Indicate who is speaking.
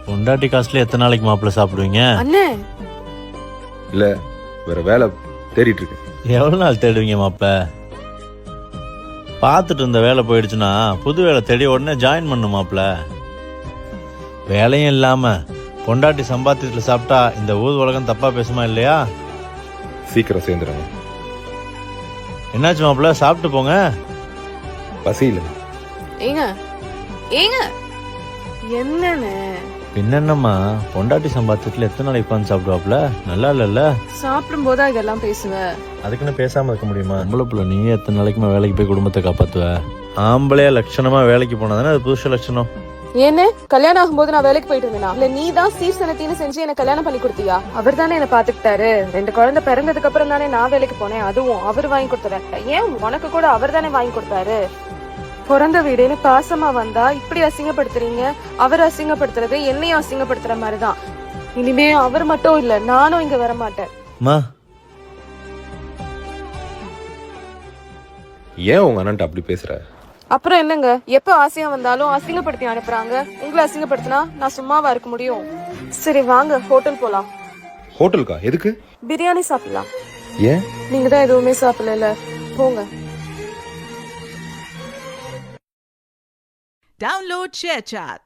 Speaker 1: பொண்டாட்டி காசுல எத்தனை நாளைக்கு மாப்பிள்ள சாப்பிடுவீங்க?
Speaker 2: அண்ணே
Speaker 3: இல்ல வேற வேலை தேடிட்டு இருக்கேன்.
Speaker 1: எவ்வளவு நாள் தேடுவீங்க மாப்பிள்ள? பார்த்துட்டு இருந்த வேலை போயிடுச்சுன்னா புது வேலை தேடி உடனே ஜாயின் பண்ணு மாப்பிள்ள. வேலையும் இல்லாம பொண்டாட்டி சம்பாத்தியத்துல சாப்பிட்டா இந்த ஊர் உலகம் தப்பா பேசுமா இல்லையா?
Speaker 3: சீக்கிரம் சேர்ந்துடுங்க.
Speaker 1: என்னாச்சு மாப்பிள்ள, சாப்பிட்டு போங்க.
Speaker 3: பசி இல்ல.
Speaker 2: ஏங்க ஏங்க என்னன்னு
Speaker 1: பின்னம்மா, பொண்டாட்டி சம்பாத்தியத்துல எத்தனை நாளைக்கு உட்காந்து சாப்பிடுவாப்ல? நல்லா இல்லல்ல?
Speaker 2: சாப்பிடும் போதா இதெல்லாம் பேசுவ?
Speaker 1: அதுக்குன்னு பேசாம இருக்க முடியுமா? நம்மள புள்ள நீயே எத்தனை நாளைக்குமா வேலைக்கு போய் குடும்பத்தை காப்பாத்துவ? ஆம்பளையா லட்சணமா வேலைக்கு போனாதானே அது புருஷ லட்சணம்.
Speaker 2: ஏன்னு கல்யாணம் ஆகும்போது நான் வேலைக்கு போயிட்டு இருந்தேனா? இல்ல நீ தான் சீர்சனத்தின்னு செஞ்சு என்ன கல்யாணம் பண்ணி கொடுத்தியா? அவர் தானே என்ன பாத்துக்கிட்டாரு. 2 குழந்தை பிறந்ததுக்கு அப்புறம் தானே நான் வேலைக்கு போனேன். அதுவும் அவர் வாங்கி கொடுத்தாரு. ஏன் உனக்கு கூட அவர் தானே வாங்கி கொடுத்தாரு. பிறந்த வீடுன்னு பாசமா வந்தா இப்படி அசிங்கப்படுத்துறீங்க. அவர் அசிங்கப்படுத்துறது என்னையும் அசிங்கப்படுத்துற மாதிரிதான். இனிமே அவர் மட்டும் இல்ல, நானும் இங்க வர மாட்டேன்.
Speaker 3: ஏன் உங்க அண்ணன்ட்ட அப்படி பேசுற?
Speaker 2: அப்புறம் என்னங்க, எப்ப ஆசையா வந்தாலும் அசிங்கப்படுத்தி அனுப்புறாங்க. உங்களை அசிங்கப்படுத்தினா நான் சும்மாவா இருக்க முடியும்? சரி வாங்க ஹோட்டல் போலாம்.
Speaker 3: ஹோட்டலுக்கா? எதுக்கு?
Speaker 2: பிரியாணி சாப்பிடலாம்.
Speaker 3: ஏன்?
Speaker 2: நீங்க தான் எதுவுமே சாப்பிடல, போங்க.
Speaker 4: Download ShareChat.